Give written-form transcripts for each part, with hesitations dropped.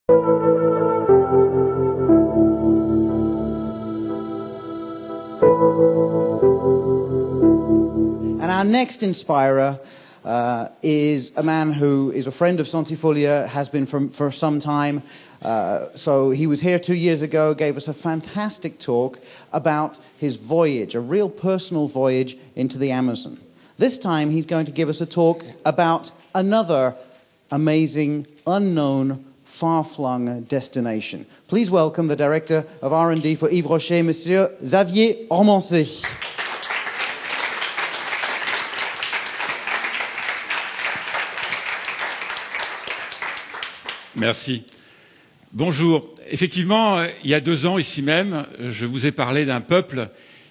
And our next inspirer is a man who is a friend of Centifolia, has been for some time. So he was here 2 years ago, gave us a fantastic talk about his voyage, a real personal voyage into the Amazon. This time he's going to give us a talk about another amazing, unknown, far-flung destination. Please welcome the Director of R&D for Yves Rocher, Monsieur Xavier Ormancey. Merci. Bonjour. Effectivement, il y a 2 ans, ici même, je vous ai parlé d'un peuple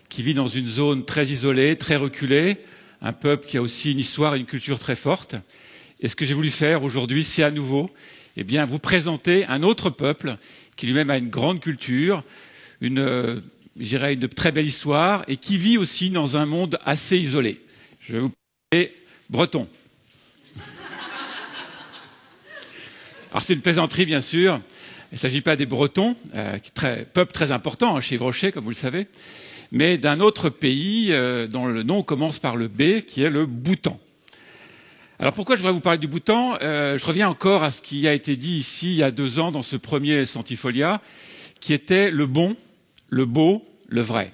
qui vit dans une zone très isolée, très reculée, un peuple qui a aussi une histoire et une culture très forte. Et ce que j'ai voulu faire aujourd'hui, c'est à nouveau vous présenter un autre peuple qui lui-même a une grande culture, une très belle histoire et qui vit aussi dans un monde assez isolé. Je vais vous parler breton. Alors c'est une plaisanterie bien sûr, il ne s'agit pas des Bretons, peuple très important chez Yves Rocher comme vous le savez, mais d'un autre pays dont le nom commence par le B, qui est le Bhutan. Alors pourquoi je voudrais vous parler du Bhutan? Je reviens encore à ce qui a été dit ici il y a 2 ans dans ce premier Centifolia, qui était le bon, le beau, le vrai.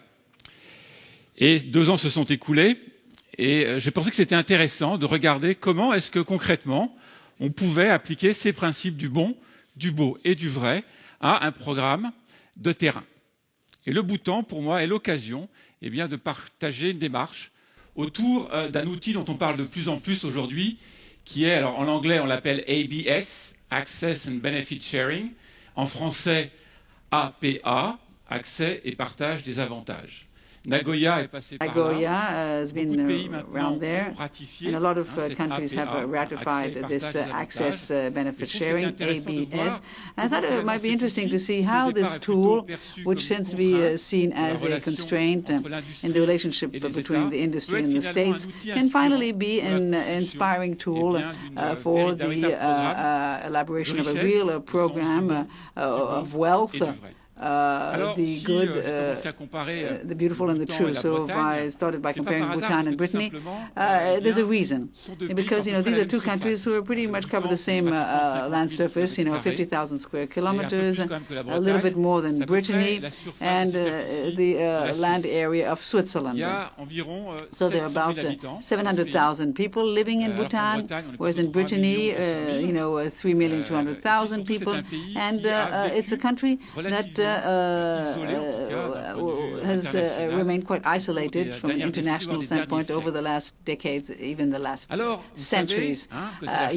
Et 2 ans se sont écoulés, et j'ai pensé que c'était intéressant de regarder comment est-ce que concrètement on pouvait appliquer ces principes du bon, du beau et du vrai à un programme de terrain. Et le Bhutan, pour moi, est l'occasion de partager une démarche autour d'un outil dont on parle de plus en plus aujourd'hui, qui est, alors en anglais on l'appelle ABS, Access and Benefit Sharing, en français APA, Accès et Partage des Avantages. Nagoya est passé par là. Has been around there, and a lot of countries have ratified this access benefit sharing, ABS. I thought it might be interesting to see how this tool, which tends to be seen as a constraint in the relationship between the industry and the states, can finally be an inspiring tool for the elaboration of a real program of wealth. The good, the beautiful and the true. So I started by comparing Bhutan and Brittany. There's a reason. Because, these are 2 countries who are pretty much cover the same land surface, 50,000 square kilometers, a little bit more than Brittany, and the land area of Switzerland. So there are about 700,000 people living in Bhutan, whereas in Brittany, 3,200,000 people. And it's a country that has remained quite isolated from an international standpoint over the last decades, even the last centuries. That's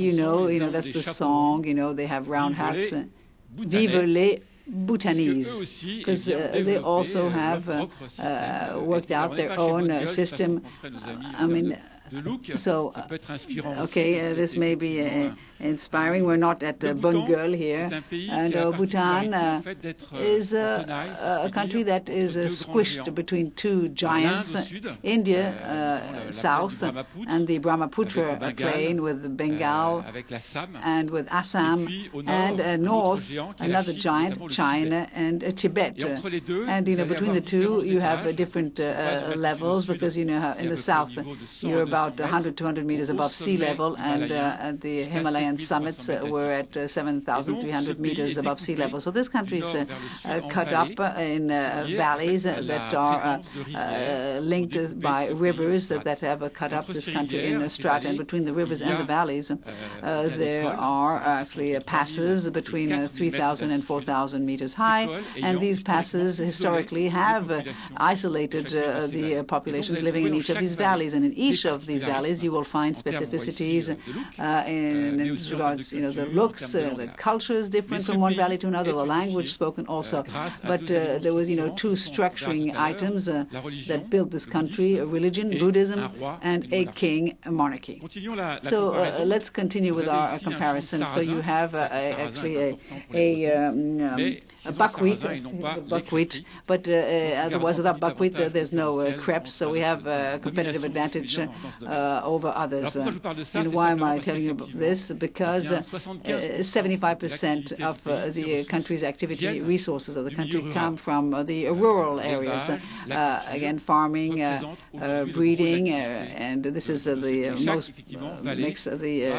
the song, they have round hats. Vive les Bhutanese, because they also have worked out their own system. This may be inspiring. We're not at Bengal here. And Bhutan is a country that is squished between 2 giants, India south, and the Brahmaputra plain with Bengal and with Assam, and north, another giant, China and Tibet. And between the 2, you have different levels, because in the south, you're about 100, 200 meters above sea level, and the Himalayan summits were at 7,300 meters above sea level. So this country is cut up in valleys that are linked by rivers that have cut up this country in strata. And between the rivers and the valleys, there are actually passes between 3,000 and 4,000 meters high, and these passes historically have isolated the populations living in each of these valleys. And in each of these valleys, you will find specificities in regards, the looks, the culture is different from one valley to another, the language spoken also. But there was, 2 structuring items that built this country: religion, Buddhism, and a king monarchy. So let's continue with our comparison. So you have actually a buckwheat, but otherwise without buckwheat there's no crepes. So we have a competitive advantage over others. And why am I telling you about this? Because 75% of the country's activity resources of the country come from the rural areas. Again, farming, breeding, and this is the most makes the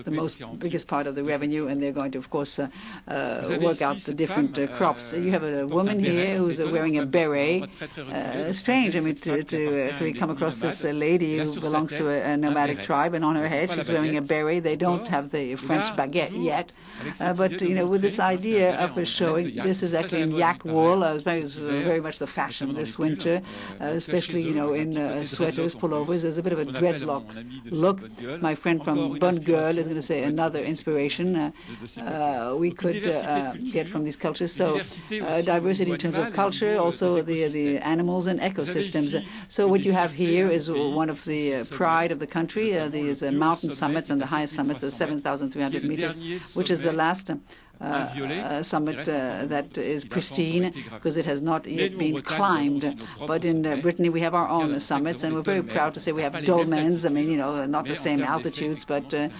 most biggest part of the revenue. And they're going to, of course, work out the different crops. You have a woman here who's wearing a beret. Strange, I mean, to actually come across this lady who belongs to a nomadic tribe, and on her head she's wearing a beret. They don't have the French baguette yet, but with this idea of showing this is actually in yak wool. It's very much the fashion this winter, especially in sweaters, pullovers. There's a bit of a dreadlock look. My friend from Bonne Gueule is going to say another inspiration we could get from these cultures. So diversity in terms of culture, also the animals and ecosystems. So what you have here is one of the pride of the country. These mountain summits, and the highest summit is 7,300 meters, which is the last summit that is pristine because it has not yet been climbed. But in Brittany we have our own summits, and we're very proud to say we have dolmens. I mean, not the same altitudes, but the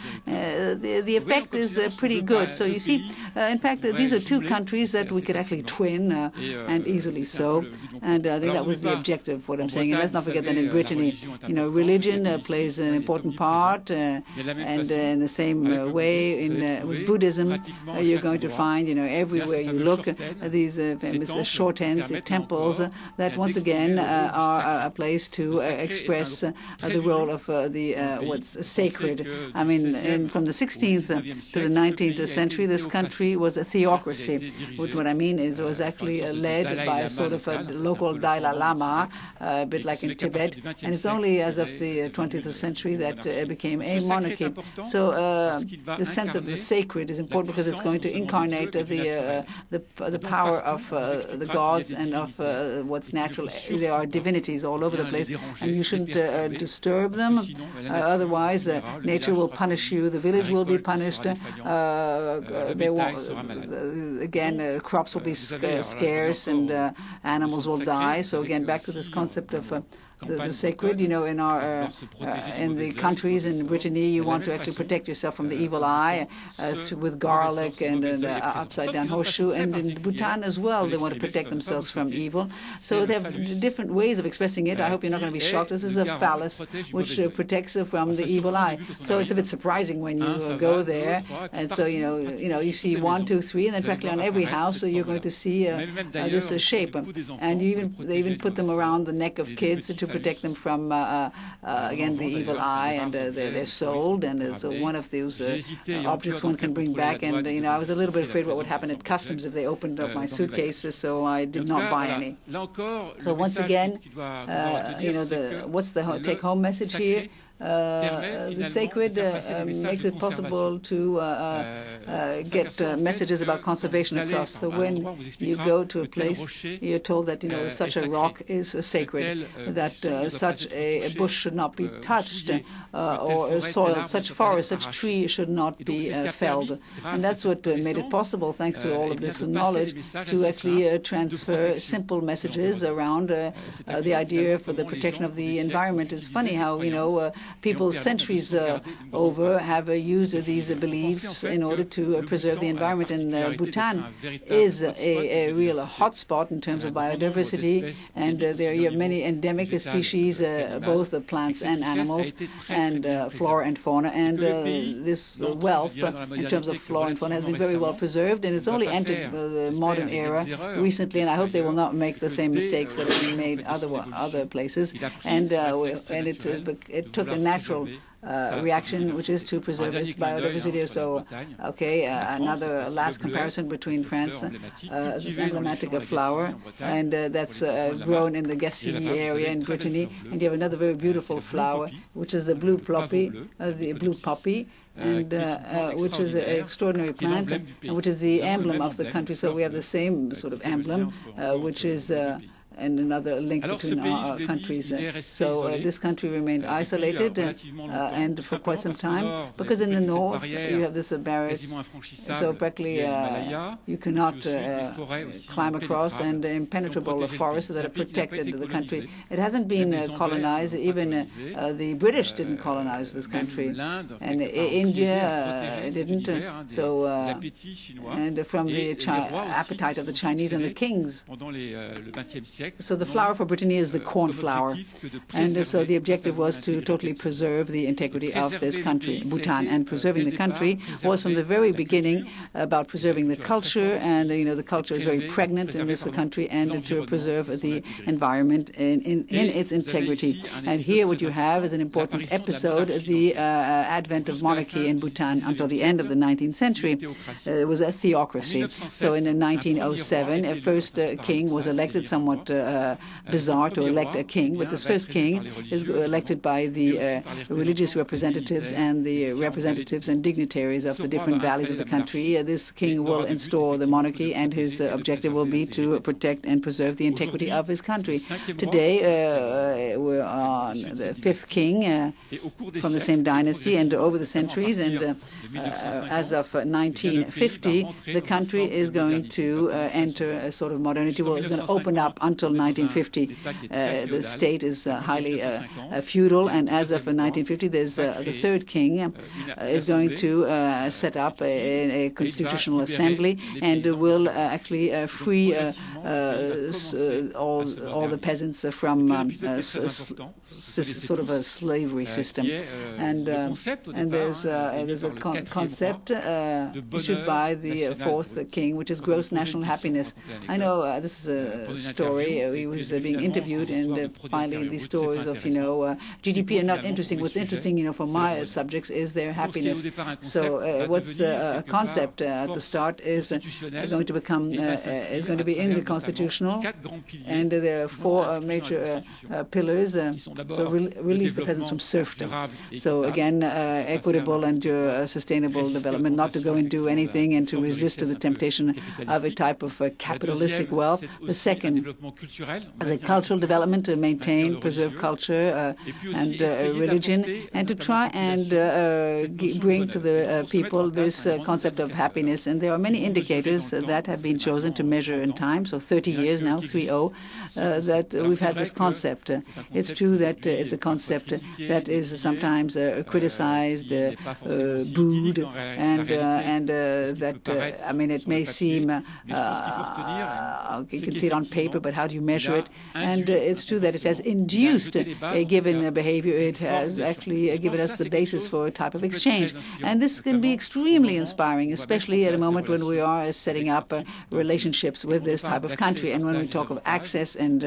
effect is pretty good. So you see, in fact, these are two countries that we could actually twin, and easily so. And I think that was the objective, what I'm saying. And let's not forget that in Brittany, religion plays an important part, and in the same way with Buddhism, you're going to find, everywhere you look, these famous shorthand temples that once again are a place to express the role of what's sacred. I mean, from the 16th to the 19th century, this country was a theocracy. What I mean is it was actually led by a sort of a local Dalai Lama, a bit like in Tibet, and it's only as of the 20th century that it became a monarchy. So the sense of the sacred is important because it's going to incarnate the power of the gods and of what's natural. There are divinities all over the place, and you shouldn't disturb them. Otherwise, nature will punish you. The village will be punished. Crops will be scarce, and animals will die. So again, back to this concept of the sacred, in our in the countries in Brittany, you want to actually protect yourself from the evil eye with garlic and upside down horseshoe, and in Bhutan as well, they want to protect themselves from evil. So they have different ways of expressing it. I hope you're not going to be shocked. This is a phallus which protects from the evil eye. So it's a bit surprising when you go there, and so you see 1, 2, 3, and then practically on every house you're going to see this shape, and they even put them around the neck of kids to protect them from again the evil eye, and they're sold, and it's one of those objects one can bring back. And I was a little bit afraid what would happen at customs if they opened up my suitcases, so I did not buy any. So once again, what's the take-home message here? The sacred makes it possible to get messages about conservation across. So when you go to a place, you're told that such a rock is sacred, that such a bush should not be touched or soiled, such forest, such tree should not be felled. And that's what made it possible, thanks to all of this knowledge, to actually transfer simple messages around the idea for the protection of the environment. It's funny how people centuries over have used these beliefs in order to preserve the environment. And Bhutan is a real hotspot in terms of biodiversity, and there are many endemic species, both plants and animals, and flora and fauna. And this wealth in terms of flora and fauna has been very well preserved, and it's only entered the modern era recently, and I hope they will not make the same mistakes that have been made other places. And it took a natural reaction, which is to preserve its biodiversity. So, another last comparison between France, this emblematic flower, and that's grown in the Grasse area in Brittany. And you have another very beautiful flower, which is the blue poppy, and which is an extraordinary plant, and which is the emblem of the country. So we have the same sort of emblem, which is and another link between our countries. So this country remained isolated and for quite some time, because in the north you have this barrier, so practically you cannot climb across, and impenetrable forests that have protected the country. It hasn't been colonized. Even the British didn't colonize this country, and India didn't. So and from the appetite of the Chinese and the kings. So the flower for Brittany is the cornflower, and so the objective was to totally preserve the integrity of this country, Bhutan, and preserving the country was from the very beginning about preserving the culture, and the culture is very pregnant in this country, and to preserve the environment in its integrity. And here what you have is an important episode, the advent of monarchy in Bhutan until the end of the 19th century. It was a theocracy. So in 1907, a first king was elected, somewhat bizarre to elect a king, but this first king is elected by the religious representatives and the representatives and dignitaries of the different valleys of the country. This king will install the monarchy, and his objective will be to protect and preserve the integrity of his country. Today, we're on the fifth king from the same dynasty, and over the centuries, and as of 1950, the country is going to enter a sort of modernity. Well, it's going to open up until 1950. The state is highly feudal, and as of 1950, there's the third king is going to set up a constitutional assembly, and will actually free all the peasants from sort of a slavery system. And there's a concept issued by the fourth king, which is gross national happiness. I know this is a story. He was being interviewed, and finally the stories of GDP are not interesting. What's interesting, for my subjects is their happiness. So what's a concept at the start is going to become is going to be in the constitutional, and there are four major pillars. So release the peasants from serfdom. So again, equitable and sustainable development, not to go and do anything and to resist the temptation of a type of capitalistic wealth. The second, the cultural development, to maintain, preserve culture and religion, and to try and bring to the people this concept of happiness. And there are many indicators that have been chosen to measure in time, so 30 years now, 30, that we've had this concept. It's true that it's a concept that is sometimes criticized, booed, and that, it may seem, you can see it on paper, but how do you measure it? And it's true that it has induced a given behavior. It has actually given us the basis for a type of exchange. And this can be extremely inspiring, especially at a moment when we are setting up relationships with this type of country. And when we talk of access and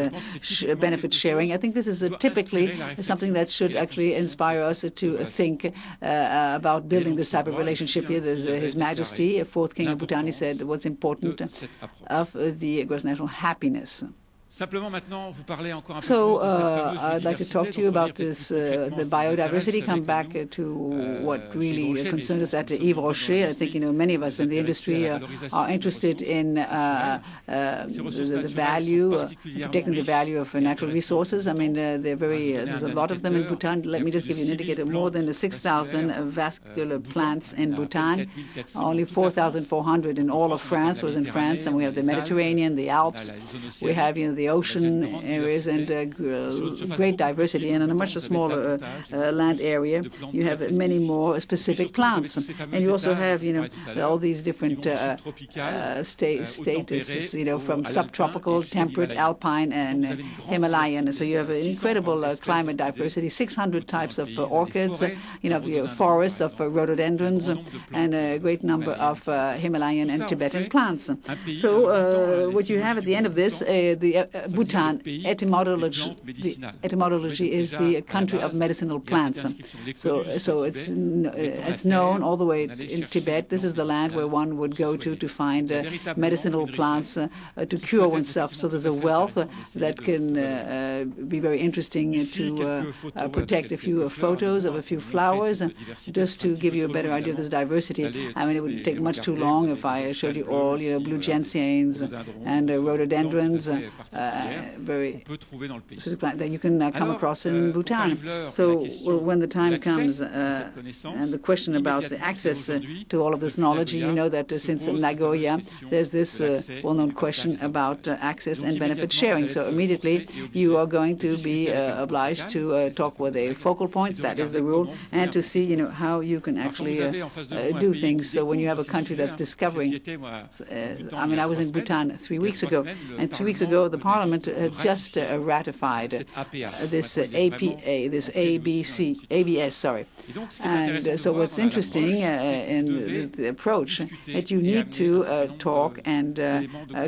benefit sharing, I think this is typically something that should actually inspire us to think about building this type of relationship here. There's His Majesty, fourth King of Bhutan, he said what's important of the gross national happiness. So I'd like to talk to you about this, the biodiversity, come back to what really concerns us at Yves Rocher. I think, many of us in the industry are interested in the value, protecting the value of natural resources. There's a lot of them in Bhutan. Let me just give you an indicator. More than 6,000 vascular plants in Bhutan, only 4,400 in all of France was in France, and we have the Mediterranean, the Alps, we have, the ocean areas, and great diversity. And in a much smaller land area, you have many more specific plants. And you also have, all these different statuses, from subtropical, temperate, alpine, and Himalayan. So you have an incredible climate diversity, 600 types of orchids, forests of rhododendrons, and a great number of Himalayan and Tibetan plants. So what you have at the end of this, the Bhutan, etymology is the country of medicinal plants. So it's known all the way in Tibet. This is the land where one would go to find medicinal plants to cure oneself. So there's a wealth that can be very interesting to protect. A few photos of a few flowers, just to give you a better idea of this diversity. It would take much too long if I showed you all, blue gentians and rhododendrons very specific plant that you can come across in Bhutan. So when the time comes and the question about the access to all of this knowledge, you know that since Nagoya, there's this well-known question about access and benefit sharing. So immediately you are going to be obliged to talk with a focal point, that is the rule, and to see, you know, how you can actually do things. So when you have a country that's discovering, I mean, I was in Bhutan 3 weeks ago, and 3 weeks ago the Parliament just ratified this APA, this ABS, sorry. And so what's interesting in the approach that you need to talk and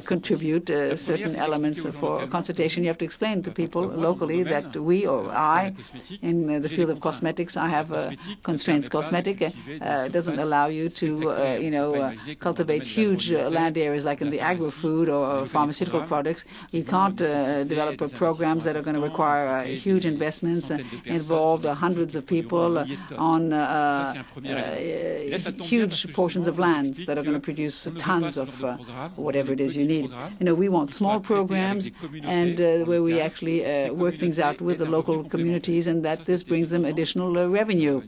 contribute certain elements for consultation. You have to explain to people locally that we, or I, in the field of cosmetics, I have constraints. Cosmetic doesn't allow you to, cultivate huge land areas like in the agri-food or pharmaceutical products. You can't develop programs that are going to require huge investments, involve hundreds of people on huge portions of lands that are going to produce tons of whatever it is you need. We want small programs and where we actually work things out with the local communities, and that this brings them additional revenue.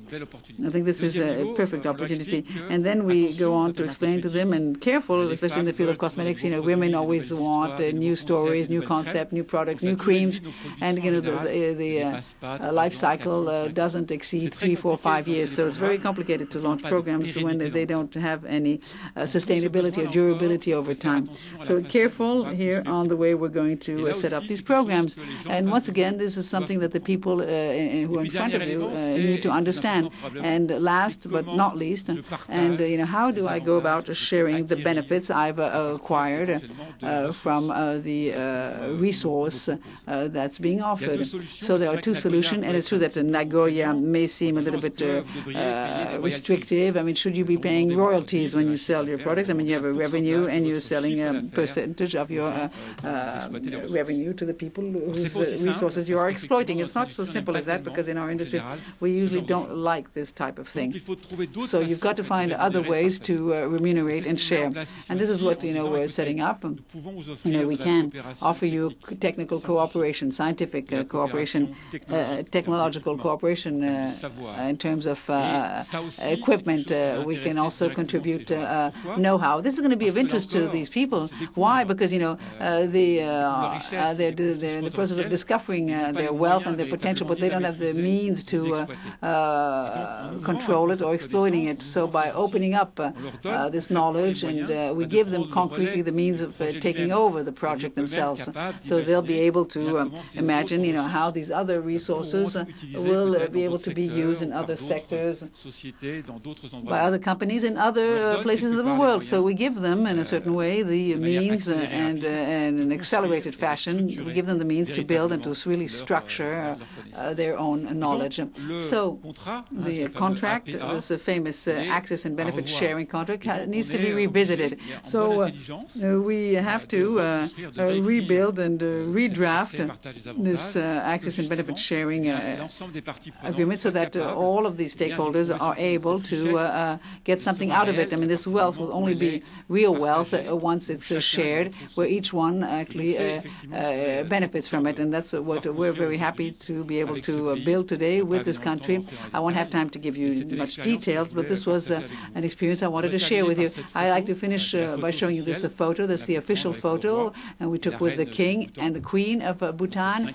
I think this is a perfect opportunity. And then we go on to explain to them, and careful, especially in the field of cosmetics, women always want new stories, new concept, new products, new creams, and the life cycle doesn't exceed 3, 4, 5 years. So it's very complicated to launch programs when they don't have any sustainability or durability over time. So careful here on the way we're going to set up these programs. And once again, this is something that the people who are in front of you need to understand. And last but not least, and how do I go about sharing the benefits I've acquired from the resource that's being offered? So there are two solutions, and it's true that Nagoya may seem a little bit restrictive. I mean, should you be paying royalties when you sell your products? I mean, you have a revenue and you're selling a percentage of your revenue to the people whose resources you are exploiting. It's not so simple as that, because in our industry we usually don't like this type of thing. So you've got to find other ways to remunerate and share. And this is what we're setting up. We can offer you technical cooperation, scientific cooperation, technological cooperation in terms of equipment. We can also contribute know-how. This is going to be of interest to these people. Why? Because they're in the process of discovering their wealth and their potential, but they don't have the means to control it or exploiting it. So by opening up this knowledge, and we give them concretely the means of taking over the project themselves, so they'll be able to imagine how these other resources will be able to be used in other sectors by other companies in other places of the world. So we give them in a certain way the means, and in an accelerated fashion we give them the means to build and to really structure their own knowledge. So the contract, this famous access and benefit sharing contract, needs to be revisited. So we have to rebuild and redraft this access and benefit sharing agreement, so that all of these stakeholders are able to get something out of it. I mean, this wealth will only be real wealth once it's shared, where each one actually benefits from it. And that's what we're very happy to be able to build today with this country. I won't have time to give you much details, but this was an experience I wanted to share with you. I'd like to finish by showing you this photo. That's the official photo, and we took with the king and the queen of Bhutan,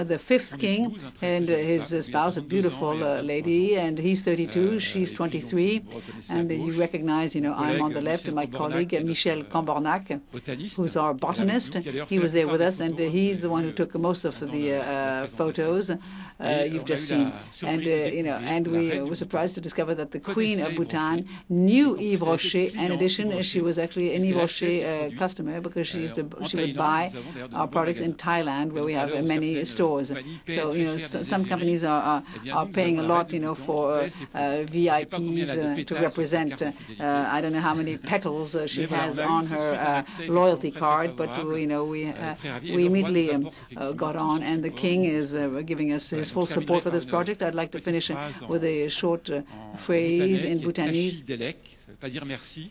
the fifth king and his spouse, a beautiful lady, and he's 32, she's 23, and you recognize, I'm on the left, my colleague Michel Cambornac, who's our botanist. He was there with us, and he's the one who took most of the photos you've just seen. And we were surprised to discover that the Queen of Bhutan knew Yves Rocher. In addition, she was actually an Yves Rocher customer, because she would buy our products in Thailand, where we have many stores. So some companies are paying a lot for VIPs to represent. I don't know how many petals she has on her loyalty card, but we immediately got on, and the king is giving us his full support for this project. I'd like to finish with a short phrase in Bhutanese.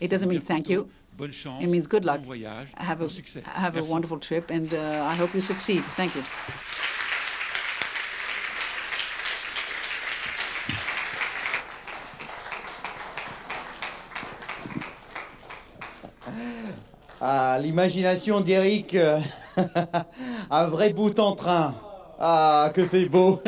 It doesn't mean thank you. It means good luck. Have a wonderful trip, and I hope you succeed. Thank you. Ah, l'imagination d'Eric, un vrai bout en train. Ah, que c'est beau.